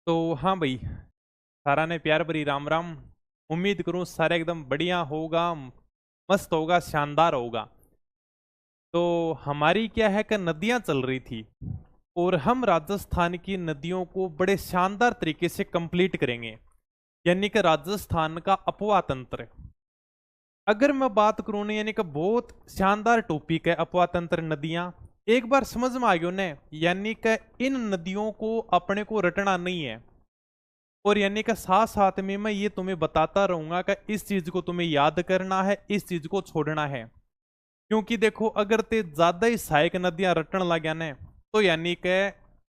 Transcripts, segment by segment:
तो हाँ भाई, सारा ने प्यार भरी राम राम। उम्मीद करूं सारा एकदम बढ़िया होगा, मस्त होगा, शानदार होगा। तो हमारी क्या है कि नदियां चल रही थी और हम राजस्थान की नदियों को बड़े शानदार तरीके से कंप्लीट करेंगे। यानी कि राजस्थान का अपवा तंत्र। अगर मैं बात करूं ना, यानी कि बहुत शानदार टॉपिक है अपवा तंत्र, नदियां। एक बार समझ में आ गयो ने, यानी कि इन नदियों को अपने को रटना नहीं है। और यानी कि साथ साथ में मैं ये तुम्हें बताता रहूंगा कि इस चीज को तुम्हें याद करना है, इस चीज को छोड़ना है। क्योंकि देखो, अगर ते ज्यादा ही सहायक नदियां रटन लग गया ने, तो यानी कि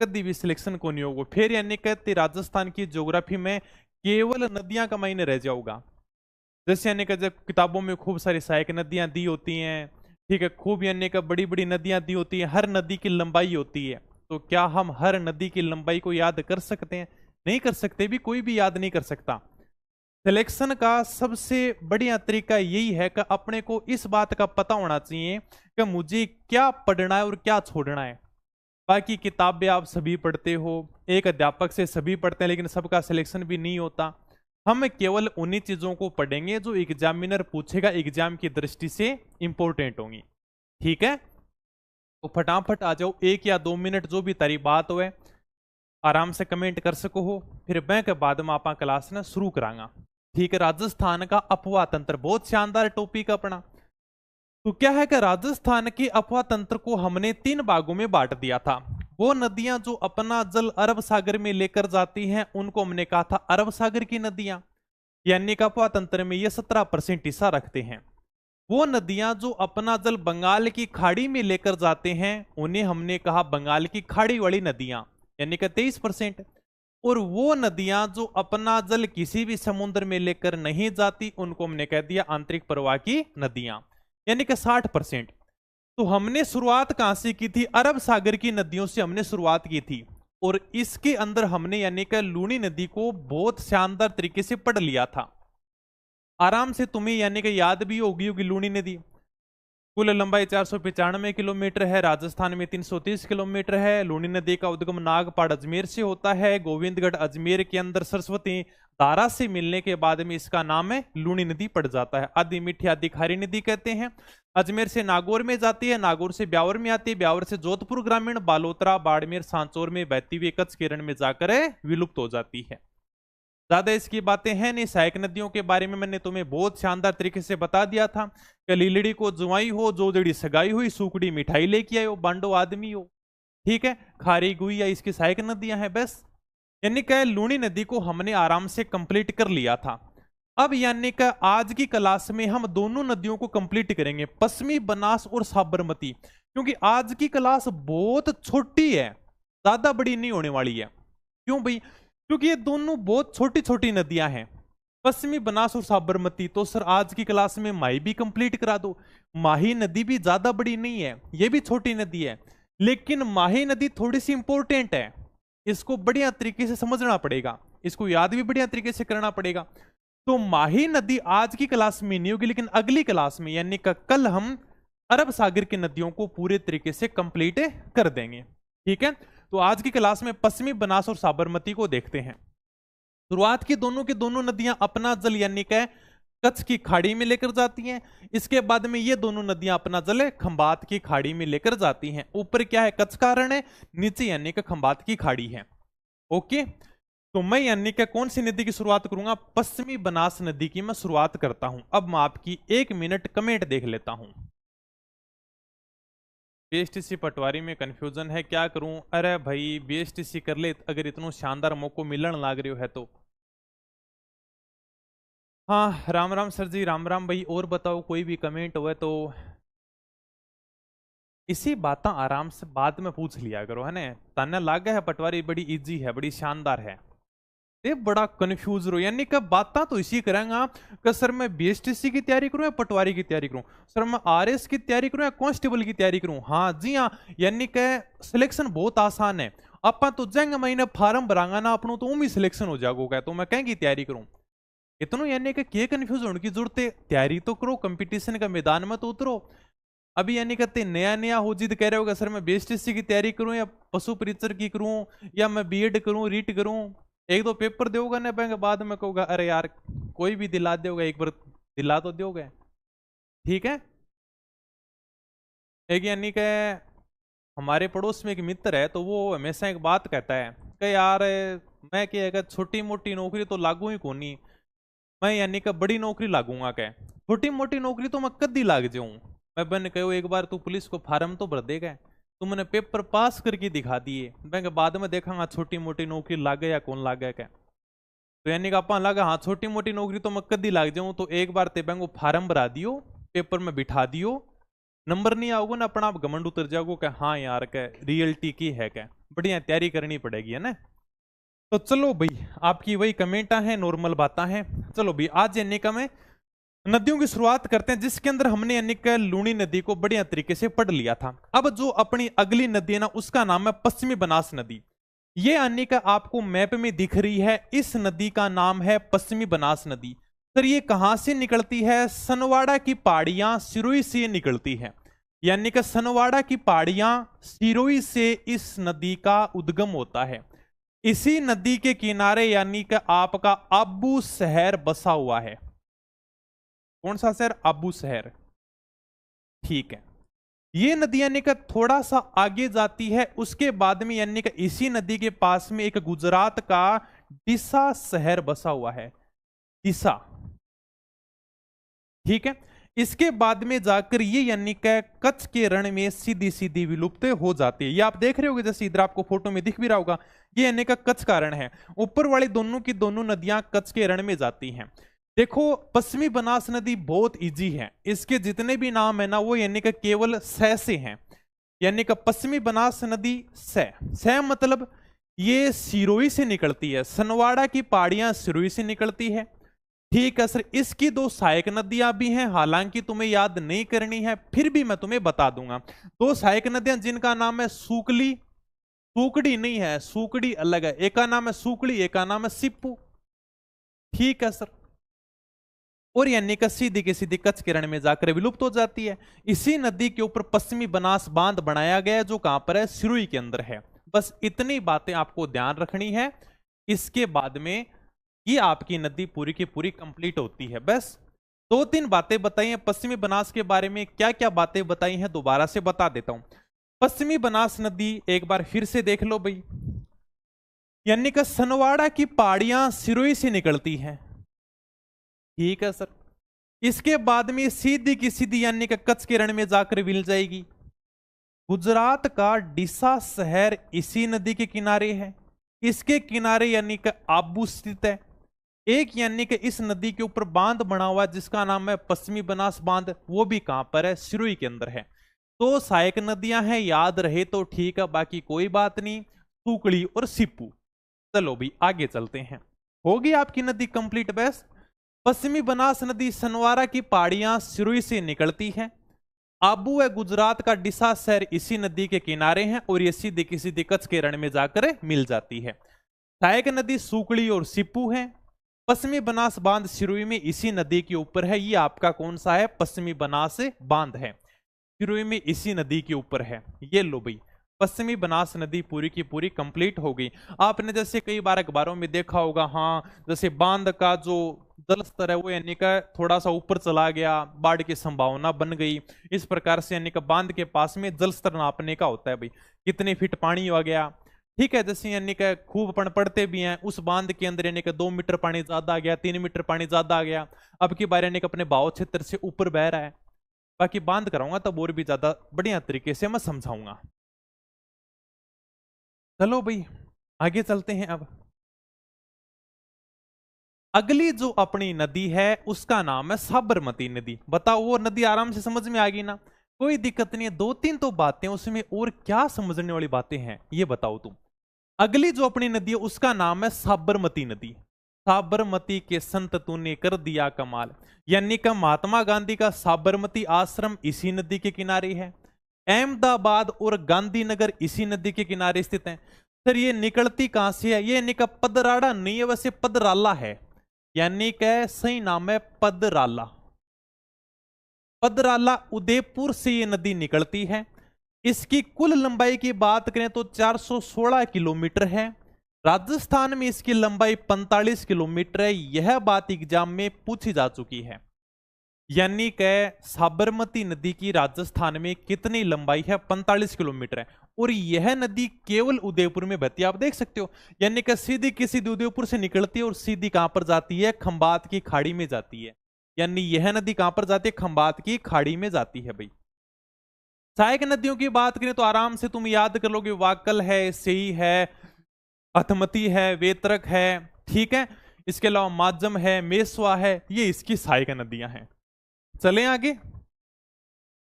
कभी भी सिलेक्शन को नहीं होगा। फिर यानी कि ते राजस्थान की ज्योग्राफी में केवल नदियां का मायने रह जाऊंगा। जैसे यानी कि जब किताबों में खूब सारी सहायक नदियां दी होती हैं, ठीक है, खूब यानी कि बड़ी बड़ी नदियां दी होती हैं, हर नदी की लंबाई होती है। तो क्या हम हर नदी की लंबाई को याद कर सकते हैं? नहीं कर सकते, भी कोई भी याद नहीं कर सकता। सिलेक्शन का सबसे बढ़िया तरीका यही है कि अपने को इस बात का पता होना चाहिए कि मुझे क्या पढ़ना है और क्या छोड़ना है। बाकी किताबें आप सभी पढ़ते हो, एक अध्यापक से सभी पढ़ते हैं, लेकिन सबका सिलेक्शन भी नहीं होता। हम केवल उन्हीं चीजों को पढ़ेंगे जो एग्जामिनर पूछेगा, एग्जाम की दृष्टि से इंपॉर्टेंट होंगी। ठीक है, तो फटाफट आ जाओ, 1 या 2 मिनट जो भी तारी बात हो आराम से कमेंट कर सको हो। फिर मैं के बाद में आप क्लास ने शुरू करांगा। ठीक है, राजस्थान का अफवाह तंत्र बहुत शानदार टॉपिक अपना। तो क्या है कि राजस्थान के अफवाह तंत्र को हमने 3 भागों में बांट दिया था। वो नदियां जो अपना जल अरब सागर में लेकर जाती हैं, उनको हमने कहा था अरब सागर की नदियां। यानी कि अफवाह तंत्र में ये 17% हिस्सा रखते हैं। वो नदियां जो अपना जल बंगाल की खाड़ी में लेकर जाते हैं, उन्हें हमने कहा बंगाल की खाड़ी वाली नदियां, यानी कि 23%। और वो नदियां जो अपना जल किसी भी समुद्र में लेकर नहीं जाती, उनको हमने कह दिया आंतरिक प्रवाह की नदियां, यानी कि 60%। तो हमने शुरुआत कहां से की थी? अरब सागर की नदियों से हमने शुरुआत की थी। और इसके अंदर हमने यानी कि लूनी नदी को बहुत शानदार तरीके से पढ़ लिया था। आराम से तुम्हें यानी कि याद भी होगी लूनी नदी। कुल लंबाई 495 किलोमीटर है, राजस्थान में 330 किलोमीटर है। लूनी नदी का उद्गम नागपाड़ अजमेर से होता है। गोविंदगढ़ अजमेर के अंदर सरस्वती धारा से मिलने के बाद में इसका नाम है लूनी नदी पड़ जाता है। आदि मीठी आदि खारी नदी कहते हैं। अजमेर से नागौर में जाती है, नागौर से ब्यावर में आती है, ब्यावर से जोधपुर ग्रामीण, बालोतरा, बाड़मेर, सांचौर में बहती हुई कच्छ के रण में जाकर विलुप्त हो जाती है। ज्यादा इसकी बातें हैं नहीं। सहायक नदियों के बारे में मैंने तुम्हें बहुत शानदार तरीके से बता दिया था कि लीलड़ी को जुआई हो, जोजड़ी सगाई हुई, सुकड़ी मिठाई लेके आए हो, बांडो आदमी हो। ठीक है, खारी गुइया इसकी सहायक नदियां हैं बस। यानी कि लूनी नदी को हमने आराम से कंप्लीट कर लिया था। अब यानी कि आज की क्लास में हम दोनों नदियों को कंप्लीट करेंगे, पश्चिमी बनास और साबरमती। क्योंकि आज की क्लास बहुत छोटी है, ज्यादा बड़ी नहीं होने वाली है। क्यों भाई? क्योंकि ये दोनों बहुत छोटी छोटी नदियां हैं, पश्चिमी बनास और साबरमती। तो सर आज की क्लास में माही भी कंप्लीट करा दो। माही नदी भी ज्यादा बड़ी नहीं है, ये भी छोटी नदी है, लेकिन माही नदी थोड़ी सी इंपॉर्टेंट है। इसको बढ़िया तरीके से समझना पड़ेगा, इसको याद भी बढ़िया तरीके से करना पड़ेगा। तो माही नदी आज की क्लास में नहीं होगी, लेकिन अगली क्लास में यानी कल हम अरब सागर की नदियों को पूरे तरीके से कंप्लीट कर देंगे। ठीक है, तो आज की क्लास में पश्चिमी बनास और साबरमती को देखते हैं। शुरुआत की दोनों की दोनों नदियां अपना जल यानी कि कच्छ की खाड़ी में लेकर जाती हैं। इसके बाद में ये दोनों नदियां अपना जल खंबात की खाड़ी में लेकर जाती हैं। ऊपर क्या है? कच्छ का रण है, नीचे यानी कि खंबात की खाड़ी है। ओके, तो मैं यानी कि कौन सी नदी की शुरुआत करूंगा? पश्चिमी बनास नदी की मैं शुरुआत करता हूं। अब मैं आपकी 1 मिनट कमेंट देख लेता हूं। बीएसटीसी पटवारी में कंफ्यूजन है, क्या करूं? अरे भाई बीएसटीसी कर ले अगर इतना शानदार मौको मिलन लाग रही है तो। हाँ, राम राम सर जी, राम राम भाई। और बताओ, कोई भी कमेंट हुआ तो इसी बात आराम से बाद में पूछ लिया करो, है ना। ताने लागे है पटवारी बड़ी इजी है, बड़ी शानदार है। ये बड़ा कंफ्यूज रो, यानी कि बात तो इसी करेंगे कि सर मैं बीएसटीसी की तैयारी करूं या पटवारी की तैयारी करूं, सर मैं आरएस की तैयारी करूं या कांस्टेबल की तैयारी करूं। हाँ जी हाँ, यानी कि सिलेक्शन बहुत आसान है। अपन तो जाएंगे महीने फॉर्म भरांगा ना अपनों, तो उम्मीद सिलेक्शन हो जाएगा। तो मैं कहेंगी तैयारी करूं इतनो, यानी कि क्या कंफ्यूज होने की जरूरत है? तैयारी तो करो, कंपटीशन का मैदान में तो उतरो। अभी यानी कहते नया नया हो जिद कह रहे होगा सर मैं बीएसटीसी की तैयारी करूं या पशु परिचर की करूं या मैं बीएड करूं, रीट करूं। एक दो पेपर दोगे ना बैंक बाद में कहोगा अरे यार कोई भी दिला दोगे, एक बार दिला तो दोगे। ठीक है। एक यानी कि हमारे पड़ोस में एक मित्र है, तो वो हमेशा एक बात कहता है कि यार मैं क्या अगर छोटी मोटी नौकरी तो लागू ही कोनी, मैं यानी कि बड़ी नौकरी लागूंगा। क्या छोटी मोटी नौकरी तो मैं कदी लाग जाऊं। मैं बन कहो एक बार तू पुलिस को फार्म तो भर देगा, तू मैंने पेपर पास करके दिखा दिए, मैं बाद में देखा छोटी मोटी नौकरी लागे या कौन लागे। क्या तो यानी कि अपन लगा हाँ छोटी मोटी नौकरी तो मैं कदी लाग जाऊं, तो एक बार ते बैंक फार्म भरा दियो, पेपर में बिठा दियो, नंबर नहीं आओगे ना अपना आप घमंड उतर जाओगे कि हाँ यार क्या रियलिटी की है, क्या बढ़िया तैयारी करनी पड़ेगी है ना। तो चलो भाई आपकी वही कमेंट है, नॉर्मल बातें हैं। चलो भाई आज यानी का मैं नदियों की शुरुआत करते हैं, जिसके अंदर हमने यानी कि लूनी नदी को बढ़िया तरीके से पढ़ लिया था। अब जो अपनी अगली नदी है ना उसका नाम है पश्चिमी बनास नदी। ये यानी कि आपको मैप में दिख रही है, इस नदी का नाम है पश्चिमी बनास नदी। सर ये कहां से निकलती है? सनवाड़ा की पहाड़ियां सिरोही से निकलती है, यानी कि सनवाड़ा की पहाड़ियां सिरोही से इस नदी का उद्गम होता है। इसी नदी के किनारे यानी कि आपका अबू शहर बसा हुआ है। कौन सा शहर? अबू शहर। ठीक है। ये नदी यानी कि थोड़ा सा आगे जाती है, उसके बाद में यानी कि इसी नदी के पास में एक गुजरात का डिसा शहर बसा हुआ है, डिसा। ठीक है। इसके बाद में जाकर ये यानी कि कच्छ के रण में सीधी सीधी विलुप्त हो जाती है। ये आप देख रहे होगे, जैसे इधर आपको फोटो में दिख भी रहा होगा, ये यानी कि कच्छ का रण है। ऊपर वाली दोनों की दोनों नदियां कच्छ के रण में जाती हैं। देखो पश्चिमी बनास नदी बहुत इजी है, इसके जितने भी नाम है ना वो यानी कि केवल स से हैं, यानी कि पश्चिमी बनास नदी स मतलब ये सिरोही से निकलती है, सनवाड़ा की पहाड़ियां सिरोही से निकलती है। ठीक है सर। इसकी दो सहायक नदियां भी हैं, हालांकि तुम्हें याद नहीं करनी है, फिर भी मैं तुम्हें बता दूंगा। दो सहायक नदियां जिनका नाम है सूकली, सूकड़ी नहीं है, सूकड़ी अलग है, एक का नाम है सूकड़ी, एक का नाम है सिप्पू। ठीक है सर। और यानी कि सीधी की सीधी कच्छ के रण में जाकर विलुप्त हो जाती है। इसी नदी के ऊपर पश्चिमी बनास बांध बनाया गया है, जो कहां पर है? सिरोही के अंदर है। बस इतनी बातें आपको ध्यान रखनी है। इसके बाद में ये आपकी नदी पूरी की पूरी कंप्लीट होती है। बस दो तीन बातें बताई हैं पश्चिमी बनास के बारे में। क्या क्या बातें बताई हैं दोबारा से बता देता हूं। पश्चिमी बनास नदी एक बार फिर से देख लो भाई, यानी कि सनवाड़ा की पहाड़ियां सिरोही से निकलती हैं। ठीक है सर। इसके बाद में सीधी की सीधी यानी कि कच्छ के रण में जाकर मिल जाएगी। गुजरात का डिसा शहर इसी नदी के किनारे है, इसके किनारे यानी कि आबू स्थित है। एक यानी कि इस नदी के ऊपर बांध बना हुआ है जिसका नाम है पश्चिमी बनास बांध, वो भी कहां पर है? सिरोही के अंदर है। तो सहायक नदियां हैं, याद रहे तो ठीक है, बाकी कोई बात नहीं, सूकड़ी और सिप्पू। चलो भी आगे चलते हैं। होगी आपकी नदी कंप्लीट। बेस्ट। पश्चिमी बनास नदी सनवारा की पहाड़ियां सिरोही से निकलती है। आबू है गुजरात का डिसा शहर इसी नदी के किनारे हैं, और ये सीधे की सीधे कच्छ के रण में जाकर मिल जाती है। सहायक नदी सूकड़ी और सिप्पू है। पश्चिमी बनास बांध सिरोही में इसी नदी के ऊपर है। ये आपका कौन सा है? पश्चिमी बनास बांध है, सिरोही में इसी नदी के ऊपर है। ये लो भाई, पश्चिमी बनास नदी पूरी की पूरी कंप्लीट हो गई। आपने जैसे कई बार अखबारों में देखा होगा, हाँ जैसे बांध का जो जल स्तर है वो यानी का थोड़ा सा ऊपर चला गया, बाढ़ की संभावना बन गई। इस प्रकार से यानी कि बांध के पास में जल स्तर नापने का होता है भाई, कितने फीट पानी आ गया। ठीक है। जैसे यानी कि खूब अपन पढ़ते भी हैं, उस बांध के अंदर यानी कि 2 मीटर पानी ज्यादा आ गया, 3 मीटर पानी ज्यादा आ गया, अब की बार यानी कि अपने भाव क्षेत्र से ऊपर बह रहा है। बाकी बांध कराऊंगा तब और भी ज्यादा बढ़िया तरीके से मैं समझाऊंगा। चलो भाई आगे चलते हैं। अब अगली जो अपनी नदी है उसका नाम है साबरमती नदी। बताओ वो नदी आराम से समझ में आ गई ना? कोई दिक्कत नहीं है। दो तीन तो बातें उसमें, और क्या समझने वाली बातें हैं ये बताओ तुम। अगली जो अपनी नदी है उसका नाम है साबरमती नदी। साबरमती के संत तूने कर दिया कमाल, यानी कि महात्मा गांधी का साबरमती आश्रम इसी नदी के किनारे है। अहमदाबाद और गांधीनगर इसी नदी के किनारे स्थित है। सर ये निकलती कहां से है? ये निकल पदराड़ा नहीं है, वैसे पदराला है, यानी कि सही नाम है पदराला। पदराला उदयपुर से ये नदी निकलती है। इसकी कुल लंबाई की बात करें तो 416 किलोमीटर है। राजस्थान में इसकी लंबाई 45 किलोमीटर है। यह बात एग्जाम में पूछी जा चुकी है। यानी कि साबरमती नदी की राजस्थान में कितनी लंबाई है? 45 किलोमीटर है। और यह नदी केवल उदयपुर में बहती है, आप देख सकते हो। यानी कि सीधी की सीधी उदयपुर से निकलती है और सीधी कहां पर जाती है? खंबात की खाड़ी में जाती है। यानी यह नदी कहां पर जाती है? खंबात की खाड़ी में जाती है भाई। सहायक नदियों की बात करें तो आराम से तुम याद कर लोगे, वाकल है, सेई है, अथमती है, वेतरक है, ठीक है। इसके अलावा माजम है, मेसवा है, ये इसकी सहायक नदियां हैं। चले आगे।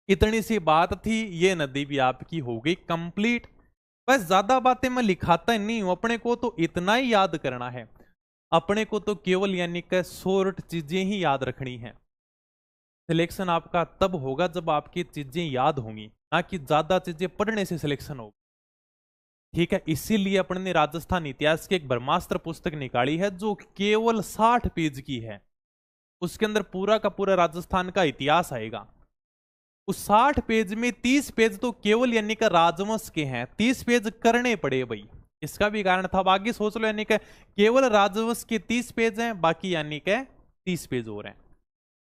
इतनी सी बात थी, ये नदी भी आपकी हो गई कंप्लीट। बस ज्यादा बातें मैं लिखाता ही नहीं हूं, अपने को तो इतना ही याद करना है। अपने को तो केवल यानी कि शॉर्ट चीजें ही याद रखनी है। सिलेक्शन आपका तब होगा जब आपकी चीजें याद होंगी, ना कि ज्यादा चीजें पढ़ने से सिलेक्शन होगा। ठीक है, इसीलिए अपने ने राजस्थान इतिहास की एक ब्रह्मास्त्र पुस्तक निकाली है जो केवल 60 पेज की है। उसके अंदर पूरा का पूरा राजस्थान का इतिहास आएगा। उस 60 पेज में 30 पेज तो केवल यानी कि राजवंश के हैं, 30 पेज करने पड़े भाई। इसका भी कारण था, अब आगे सोच लो। यानी कि केवल राजवंश के 30 पेज हैं, बाकी यानी कि 30 पेज और हैं।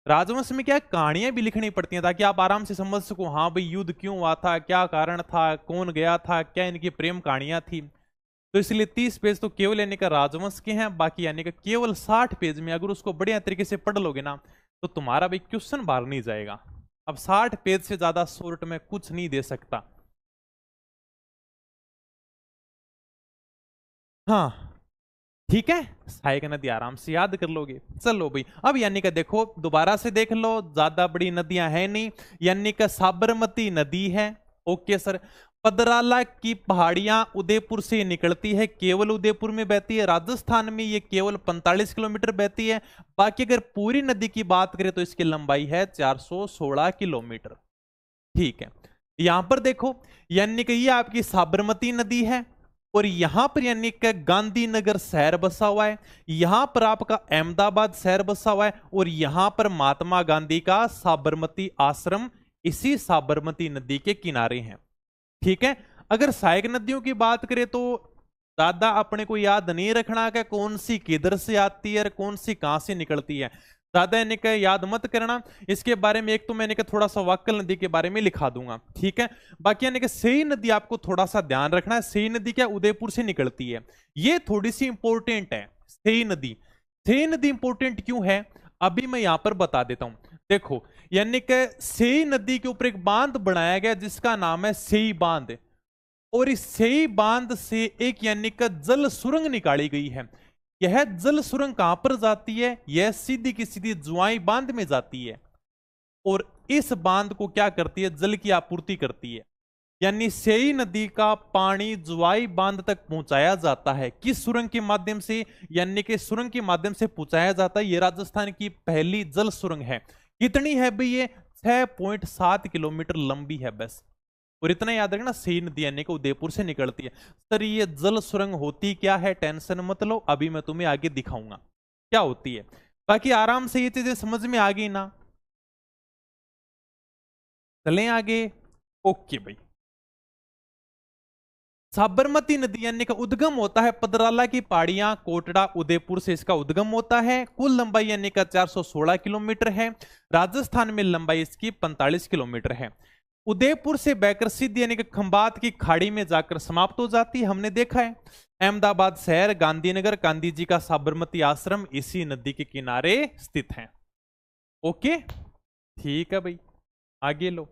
राजवंश में क्या कहानियां भी लिखनी पड़ती हैं ताकि आप आराम से समझ सको, हाँ भाई युद्ध क्यों हुआ था, क्या कारण था, कौन गया था, क्या इनकी प्रेम कहानियां थी। तो इसलिए 30 पेज तो केवल यानी कि राजवंश के हैं, बाकी यानी कि केवल 60 पेज में अगर उसको बढ़िया तरीके से पढ़ लोगे ना तो तुम्हारा भाई क्वेश्चन बाहर नहीं जाएगा। अब 60 पेज से ज्यादा शॉर्ट में कुछ नहीं दे सकता। हाँ ठीक है, सहायक नदी आराम से याद कर लोगे। चलो भाई, अब यानी कि देखो दोबारा से देख लो, ज्यादा बड़ी नदियां है नहीं। यानी कि साबरमती नदी है, ओके सर। पदराला की पहाड़ियां उदयपुर से निकलती है, केवल उदयपुर में बहती है। राजस्थान में ये केवल 45 किलोमीटर बहती है। बाकी अगर पूरी नदी की बात करें तो इसकी लंबाई है 416 किलोमीटर। ठीक है, यहां पर देखो, यानी कि ये आपकी साबरमती नदी है और यहां पर यानी कि गांधीनगर शहर बसा हुआ है। यहां पर आपका अहमदाबाद शहर बसा हुआ है और यहां पर महात्मा गांधी का साबरमती आश्रम इसी साबरमती नदी के किनारे है। ठीक है, अगर सहायक नदियों की बात करें तो ज्यादा अपने को याद नहीं रखना कि कौन सी किधर से आती है और कौन सी कहां से निकलती है, ज्यादा यानी कि याद मत करना। इसके बारे में एक तो मैंने कि थोड़ा सा वाकल नदी के बारे में लिखा दूंगा, ठीक है। बाकी यानी कि सेई नदी आपको थोड़ा सा ध्यान रखना है। सेई नदी क्या उदयपुर से निकलती है, ये थोड़ी सी इंपॉर्टेंट है। सेई नदी, सेई नदी इंपॉर्टेंट क्यों है अभी मैं यहां पर बता देता हूं। देखो, यानी कि सेई नदी के ऊपर एक बांध बनाया गया जिसका नाम है सेई बांध, और इस सेई बांध से एक यानी कि जल सुरंग निकाली गई है। यह जल सुरंग कहां पर जाती है? यह सीधी की सीधी जुआई बांध में जाती है और इस बांध को क्या करती है? जल की आपूर्ति करती है। यानी सेई नदी का पानी जुआई बांध तक पहुंचाया जाता है। किस सुरंग के माध्यम से? यानी कि सुरंग के माध्यम से पहुंचाया जाता है। यह राजस्थान की पहली जल सुरंग है। कितनी है भाई? ये 6.7 किलोमीटर लंबी है बस। और इतना याद रखना, सेई नदी यानी कि उदयपुर से निकलती है। सर ये जल सुरंग होती क्या है? टेंशन मत लो, अभी मैं तुम्हें आगे दिखाऊंगा क्या होती है। बाकी आराम से ये चीजें समझ में आ गई ना? चलें आगे। ओके भाई, साबरमती नदी यानी का उद्गम होता है पदराला की पहाड़ियां, कोटड़ा, उदयपुर से इसका उद्गम होता है। कुल लंबाई यानी का 416 किलोमीटर है। राजस्थान में लंबाई इसकी 45 किलोमीटर है। उदयपुर से बहकर सीधी यानी कि खंबात की खाड़ी में जाकर समाप्त हो जाती है, हमने देखा है। अहमदाबाद शहर, गांधीनगर, गांधी जी का साबरमती आश्रम इसी नदी के किनारे स्थित है। ओके ठीक है भाई, आगे लो।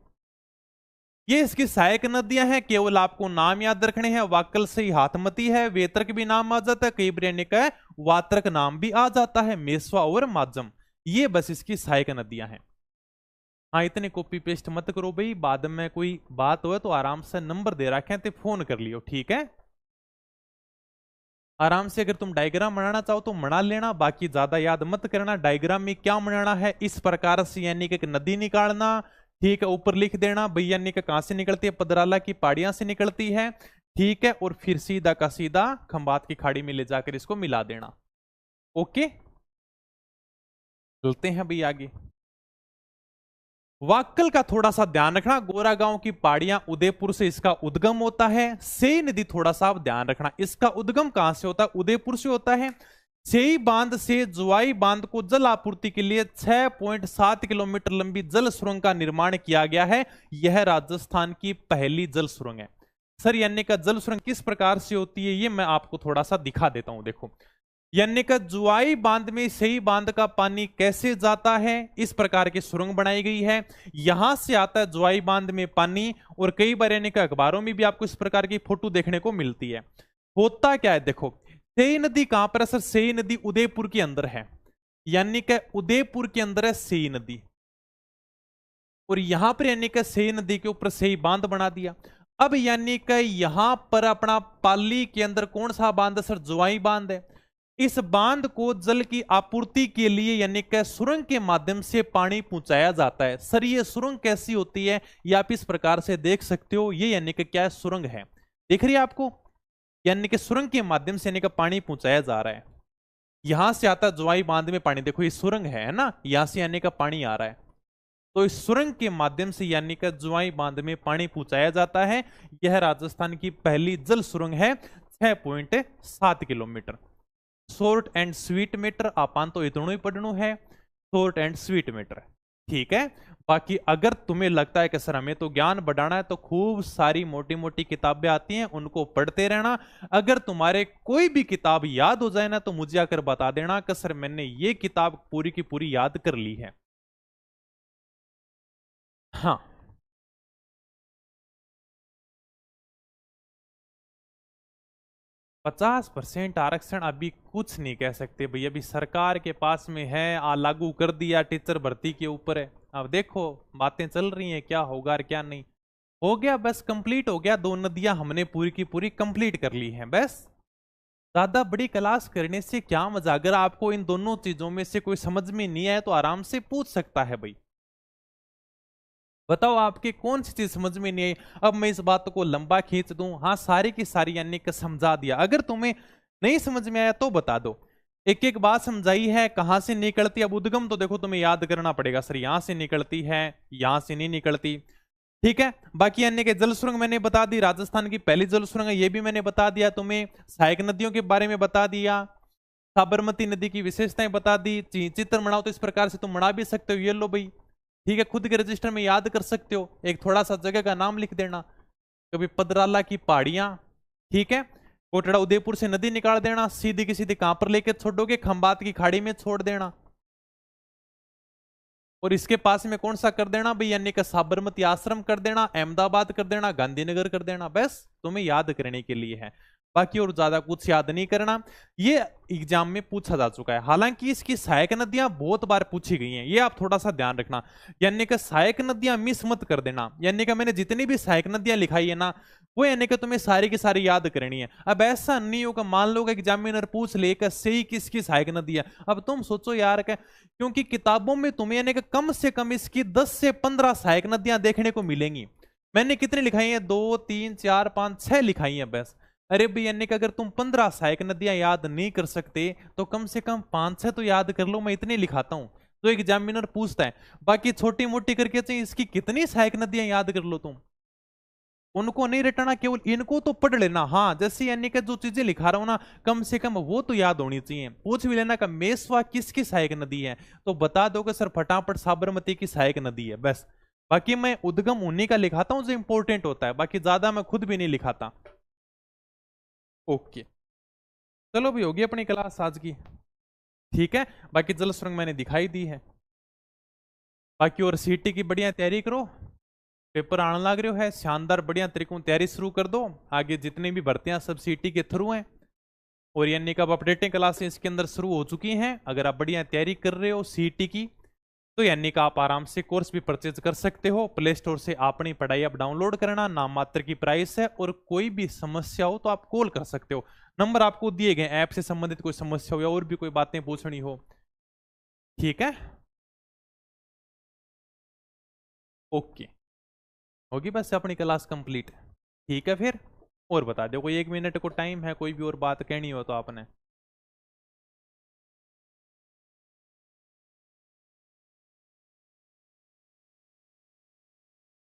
ये इसकी सहायक नदियां हैं, केवल आपको नाम याद रखने हैं। वाकल से ही हाथमती है, वेतरक भी नाम आ जाता है, कई बार का वात्रक नाम भी आ जाता है, मेसवा और माजम। ये बस इसकी सहायक नदियां हैं। हाँ, इतने कॉपी पेस्ट मत करो भाई, बाद में कोई बात हो तो आराम से नंबर दे रखे हैं तो फोन कर लियो, ठीक है। आराम से अगर तुम डायग्राम बनाना चाहो तो बना लेना, बाकी ज्यादा याद मत करना। डायग्राम में क्या बनाना है, इस प्रकार से यानी कि एक नदी निकालना, ठीक है। ऊपर लिख देना भाई यानी कि कहां से निकलती है? पदराला की पहाड़ियां से निकलती है, ठीक है। और फिर सीधा का सीधा खंबात की खाड़ी में ले जाकर इसको मिला देना। ओके, चलते हैं भाई आगे। वाक्कल का थोड़ा सा ध्यान रखना, गोरा गांव की पहाड़ियां उदयपुर से इसका उद्गम होता है। सेई नदी थोड़ा सा आप ध्यान रखना, इसका उद्गम कहां से होता है? उदयपुर से होता है। सेई बांध से जुआई बांध को जल आपूर्ति के लिए 6.7 किलोमीटर लंबी जल सुरंग का निर्माण किया गया है। यह राजस्थान की पहली जल सुरंग है। सर यानी का जल सुरंग किस प्रकार से होती है, ये मैं आपको थोड़ा सा दिखा देता हूं। देखो यानी का जुआई बांध में सही बांध का पानी कैसे जाता है, इस प्रकार की सुरंग बनाई गई है। यहां से आता है जुआई बांध में पानी, और कई बार यानी का अखबारों में भी आपको इस प्रकार की फोटो देखने को मिलती है। होता क्या है देखो, सेई नदी कहां पर है सर? सेई नदी उदयपुर के अंदर है, यानी कि उदयपुर के अंदर है सेई नदी, और यहां पर यानी कि सेई नदी के ऊपर सेई बांध बना दिया। अब यानी कि यहां पर अपना पाली के अंदर कौन सा बांध है सर? जुआई बांध है। इस बांध को जल की आपूर्ति के लिए यानी कि सुरंग के माध्यम से पानी पहुंचाया जाता है। सर ये सुरंग कैसी होती है, ये आप इस प्रकार से देख सकते हो। ये यानी कि क्या है? सुरंग है, देख रही है आपको? यानी कि सुरंग के माध्यम से यानी कि पानी पहुंचाया जा रहा है। यहां से आता है जुआई बांध में पानी, देखो ये सुरंग है ना, यहां से यानी का पानी आ रहा है, तो इस सुरंग के माध्यम से यानी कि जुआई बांध में पानी पहुंचाया जाता है। यह राजस्थान की पहली जल सुरंग है, 6.7 kilometre. Short and sweet metre आपान तो इतनो ही पढ़नो है, शॉर्ट एंड स्वीट मीटर, ठीक है। बाकी अगर तुम्हें लगता है कि सर हमें तो ज्ञान बढ़ाना है, तो खूब सारी मोटी मोटी किताबें आती हैं, उनको पढ़ते रहना। अगर तुम्हारे कोई भी किताब याद हो जाए ना, तो मुझे आकर बता देना कि सर मैंने ये किताब पूरी की पूरी याद कर ली है। हाँ 50% आरक्षण अभी कुछ नहीं कह सकते भाई, अभी सरकार के पास में है, लागू कर दिया, टीचर भर्ती के ऊपर है। अब देखो बातें चल रही हैं, क्या होगा और क्या नहीं। हो गया बस, कंप्लीट हो गया, 2 नदियां हमने पूरी की पूरी कंप्लीट कर ली हैं बस। ज्यादा बड़ी क्लास करने से क्या मजा? अगर आपको इन दोनों चीजों में से कोई समझ में नहीं आया तो आराम से पूछ सकता है भाई। बताओ आपके कौन सी चीज समझ में नहीं आई? अब मैं इस बात को लंबा खींच दूं? हाँ सारी की सारी यानी कि समझा दिया। अगर तुम्हें नहीं समझ में आया तो बता दो। एक एक बात समझाई है, कहां से निकलती। अब उद्गम तो देखो तुम्हें याद करना पड़ेगा, सर यहां से निकलती है, यहां से नहीं निकलती, ठीक है। बाकी अन्य के जल सुरंग मैंने बता दी, राजस्थान की पहली जल सुरंग है, ये भी मैंने बता दिया तुम्हें। सहायक नदियों के बारे में बता दिया, साबरमती नदी की विशेषताएं बता दी। चित्र बनाओ तो इस प्रकार से तुम बना भी सकते हो, ये लो भाई, ठीक है, खुद के रजिस्टर में याद कर सकते हो। एक थोड़ा सा जगह का नाम लिख देना, कभी पदराला की पहाड़ियां, ठीक है। कोटड़ा उदयपुर से नदी निकाल देना, सीधी की सीधी कहां पर लेके छोड़ोगे? खंबात की खाड़ी में छोड़ देना। और इसके पास में कौन सा कर देना भाई? यानी कि साबरमती आश्रम कर देना, अहमदाबाद कर देना, गांधीनगर कर देना। बस तुम्हें याद करने के लिए है, बाकी और ज्यादा कुछ याद नहीं करना। ये एग्जाम में पूछा जा चुका है, हालांकि इसकी सहायक नदियां बहुत बार पूछी गई हैं, ये आप थोड़ा सा ध्यान रखना। यानी कि सहायक नदियां मिस मत कर देना, यानी कि मैंने जितनी भी सहायक नदियां लिखाई है ना, वो यानी कि तुम्हें सारी की सारी याद करनी है। अब ऐसा नहीं होगा, मान लो कि एग्जामिनर पूछ ले कि सही किसकी सहायक नदी है, अब तुम सोचो यार कि क्योंकि किताबों में तुम्हें यानी कि कम से कम इसकी 10 से 15 सहायक नदियां देखने को मिलेंगी। मैंने कितनी लिखाई है? 2 3 4 5 6 लिखाई है बस। अरे भाई यानी कि अगर तुम 15 सहायक नदियां याद नहीं कर सकते, तो कम से कम 5-6 तो याद कर लो, मैं इतनी लिखाता हूं तो एग्जामिनर पूछता है। बाकी छोटी मोटी करके चाहिए इसकी कितनी सहायक नदियां याद कर लो तुम, उनको नहीं रटना, केवल इनको तो पढ़ लेना। हाँ जैसे यानी कि जो चीजें लिखा रहा हूं ना, कम से कम वो तो याद होनी चाहिए। पूछ भी लेना का मेसवा किसकी सहायक नदी है, तो बता दो कि सर फटाफट साबरमती की सहायक नदी है बस। बाकी मैं उद्गम उन्हीं का लिखाता हूं जो इंपॉर्टेंट होता है, बाकी ज्यादा मैं खुद भी नहीं लिखाता। ओके चलो भी होगी अपनी क्लास आज की, ठीक है। बाकी जल सुरंग मैंने दिखाई दी है। बाकी और सीटी की बढ़िया तैयारी करो, पेपर आने लग रहे हो है, शानदार बढ़िया तरीकों तैयारी शुरू कर दो। आगे जितनी भी भर्तियां सब सीटी के थ्रू हैं, और यानी कि अब अपडेटिंग क्लासें इसके अंदर शुरू हो चुकी हैं। अगर आप बढ़िया तैयारी कर रहे हो सीटी की, तो यानी कि आप आराम से कोर्स भी परचेज कर सकते हो। प्ले स्टोर से अपनी पढ़ाई आप डाउनलोड करना, नाम मात्र की प्राइस है, और कोई भी समस्या हो तो आप कॉल कर सकते हो। नंबर आपको दिए गए, ऐप से संबंधित कोई समस्या हो या और भी कोई बातें पूछनी हो, ठीक है। ओके होगी बस अपनी क्लास कंप्लीट, ठीक है फिर। और बता दो, कोई 1 मिनट को टाइम है, कोई भी और बात कहनी हो तो आपने।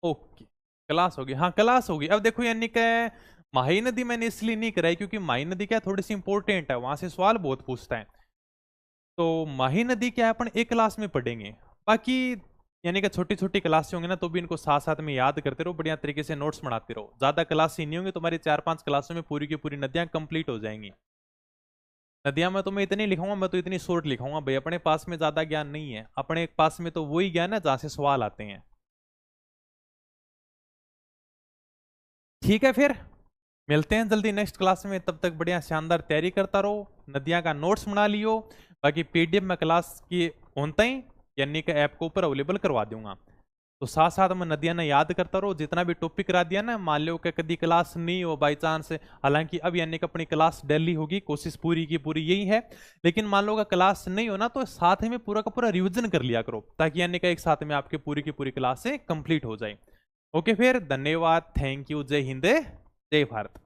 ओके, क्लास होगी, हाँ क्लास होगी। अब देखो यानी कि माही नदी मैंने इसलिए नहीं कराई क्योंकि माही नदी क्या है, थोड़ी सी इंपॉर्टेंट है, वहां से सवाल बहुत पूछता है। तो माही नदी क्या है अपन एक क्लास में पढ़ेंगे। बाकी यानी कि छोटी छोटी क्लास होंगे ना तो भी इनको साथ साथ में याद करते रहो, बढ़िया तरीके से नोट्स बनाते रहो। ज्यादा क्लास ही नहीं होंगे तुम्हारी, 4-5 क्लासों में पूरी की पूरी नदियां कंप्लीट हो जाएंगी। नदियां मैं तुम्हें इतनी लिखाऊंगा, मैं तो इतनी शॉर्ट लिखाऊंगा भाई, अपने पास में ज्यादा ज्ञान नहीं है, अपने पास में तो वही ज्ञान है जहां से सवाल आते हैं। ठीक है फिर मिलते हैं जल्दी नेक्स्ट क्लास में, तब तक बढ़िया शानदार तैयारी करता रहो, नदियां का नोट्स बना लियो। बाकी पीडीएफ में क्लास की होता ही यानी कि ऐप के ऊपर अवेलेबल करवा दूंगा। तो साथ साथ में नदियां ना याद करता रहो, जितना भी टॉपिक करा दिया ना, मान लो कि कभी क्लास नहीं हो बाई चांस, हालांकि अब यानी कि अपनी क्लास डेली होगी, कोशिश पूरी की पूरी यही है। लेकिन मान लो कि क्लास नहीं हो ना तो साथ में पूरा का पूरा रिविजन कर लिया करो, ताकि यानी कि एक साथ में आपकी पूरी की पूरी क्लास से कंप्लीट हो जाए। ओके फिर धन्यवाद, थैंक यू, जय हिंद, जय भारत।